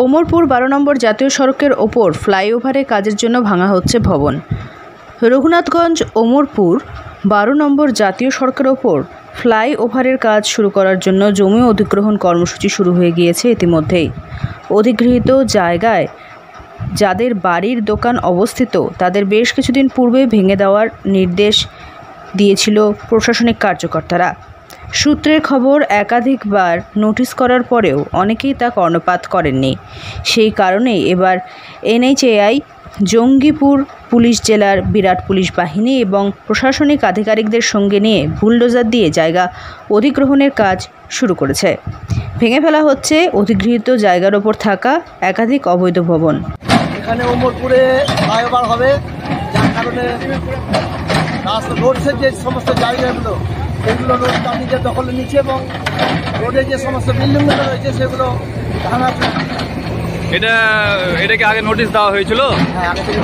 ওমরপুর 12 নম্বর জাতীয় সড়কের ওপর ফ্লাইওভারে কাজের জন্য ভাঙা হচ্ছে ভবন। রঘুনাথগঞ্জ ওমরপুর 12 নম্বর জাতীয় সড়কের ওপর ফ্লাইওভারের কাজ শুরু করার জন্য জমি অধিগ্রহণ কর্মসূচি শুরু হয়ে গিয়েছে ইতিমধ্যেই। অধিগৃহীত জায়গায় যাদের বাড়ির দোকান অবস্থিত তাদের বেশ কিছুদিন পূর্বে ভেঙে দেওয়ার নির্দেশ দিয়েছিল প্রশাসনিক কার্যকর্তারা। সূত্রের খবর, একাধিকবার নোটিশ করার পরেও অনেকেই তা কর্ণপাত করেননি। সেই কারণেই এবার এনএইচএআই, জঙ্গিপুর পুলিশ জেলার বিরাট পুলিশ বাহিনী এবং প্রশাসনিক আধিকারিকদের সঙ্গে নিয়ে বুলডোজার দিয়ে জায়গা অধিগ্রহণের কাজ শুরু করেছে। ভেঙে ফেলা হচ্ছে অধিগৃহীত জায়গার ওপর থাকা একাধিক অবৈধ ভবন। এখানে ওমরপুরে ফ্লাইওভার হবে, যার কারণে রোডসের যে সমস্ত জায়গাগুলো সেগুলো রোড নিজের দখলে নিচ্ছে এবং রোডে যে সমস্ত বিল্ডিংগুলো রয়েছে সেগুলো ভাঙা। এটাকে আগে নোটিশ দেওয়া হয়েছিল? হ্যাঁ, আগে থেকে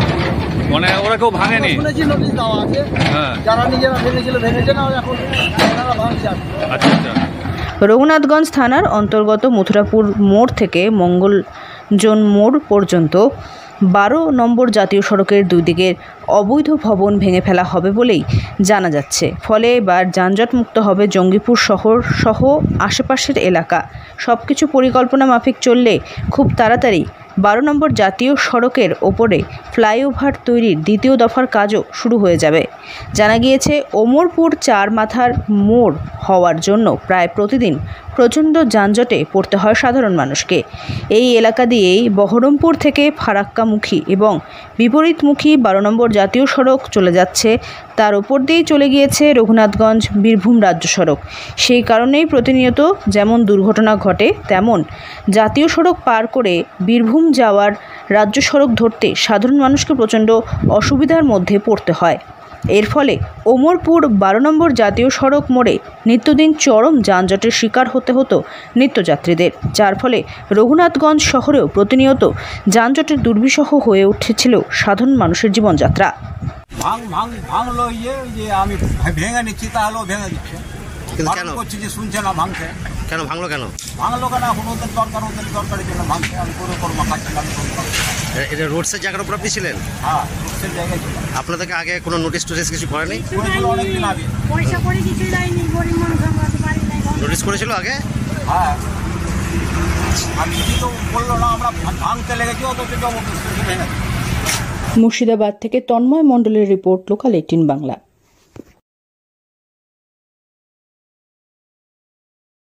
মানে ওরা কেউ ভাঙেনি? শুনেছি নোটিশ দেওয়া আছে। হ্যাঁ, যারা নিজেরা ভেঙেছিল ভেঙেছে না, এখন তারা ভাঙছে। আচ্ছা আচ্ছা। রঘুনাথগঞ্জ থানার অন্তর্গত মথুরাপুর মোড় থেকে মঙ্গলজন মোড় পর্যন্ত 12 নম্বর জাতীয় সড়কের দুই দিকের অবৈধ ভবন ভেঙে ফেলা হবে বলেই জানা যাচ্ছে। ফলে এবার যানজটমুক্ত হবে জঙ্গিপুর শহর সহ আশেপাশের এলাকা। সবকিছু পরিকল্পনা মাফিক চললে খুব তাড়াতাড়ি 12 নম্বর জাতীয় সড়কের ওপরে ফ্লাইওভার তৈরির দ্বিতীয় দফার কাজও শুরু হয়ে যাবে। জানা গিয়েছে, ওমরপুর 4 মাথার মোড় হওয়ার জন্য প্রায় প্রতিদিন প্রচণ্ড যানজটে পড়তে হয় সাধারণ মানুষকে। এই এলাকা দিয়েই বহরমপুর থেকে ফারাক্কামুখী এবং বিপরীতমুখী 12 নম্বর জাতীয় সড়ক চলে যাচ্ছে। তার ওপর দিয়েই চলে গিয়েছে রঘুনাথগঞ্জ বীরভূম রাজ্য সড়ক। সেই কারণেই প্রতিনিয়ত যেমন দুর্ঘটনা ঘটে, তেমন জাতীয় সড়ক পার করে বীরভূম যাওয়ার রাজ্য সড়ক ধরতে সাধারণ মানুষকে প্রচণ্ড অসুবিধার মধ্যে পড়তে হয়। এর ফলে ওমরপুর 12 নম্বর জাতীয় সড়ক মোড়ে নিত্যদিন চরম যানজটের শিকার হতে হতো নিত্যযাত্রীদের, যার ফলে রঘুনাথগঞ্জ শহরেও প্রতিনিয়ত যানজটের দুর্বিষহ হয়ে উঠেছিল সাধারণ মানুষের জীবনযাত্রা। ভাঙলো যে আমি ভেঙে নিচ্ছি, তাহলেও ভেঙে দিচ্ছে। কেন করছি যে শুনছে না, ভাঙছে কেন? ভাঙলো কেন? এখন ওদের দরকারের জন্য ভাঙছে। আমি করে করবো খাচ্ছিলাম। এটা রোডসের জায়গার উপর আপনি ছিলেন? হ্যাঁ, রোডসের জায়গায় ছিল। আপনাদেরকে আগে কোনো নোটিশ টোটিস কিছু করেনি? অনেকদিন আগে নোটিশ করেছিল আগে? হ্যাঁ, আমি তো বললো না, আমরা ভাঙতে লেগেছি, অত ভেঙে। মুর্শিদাবাদ থেকে তন্ময় মণ্ডলের রিপোর্ট, লোকাল 18 বাংলা।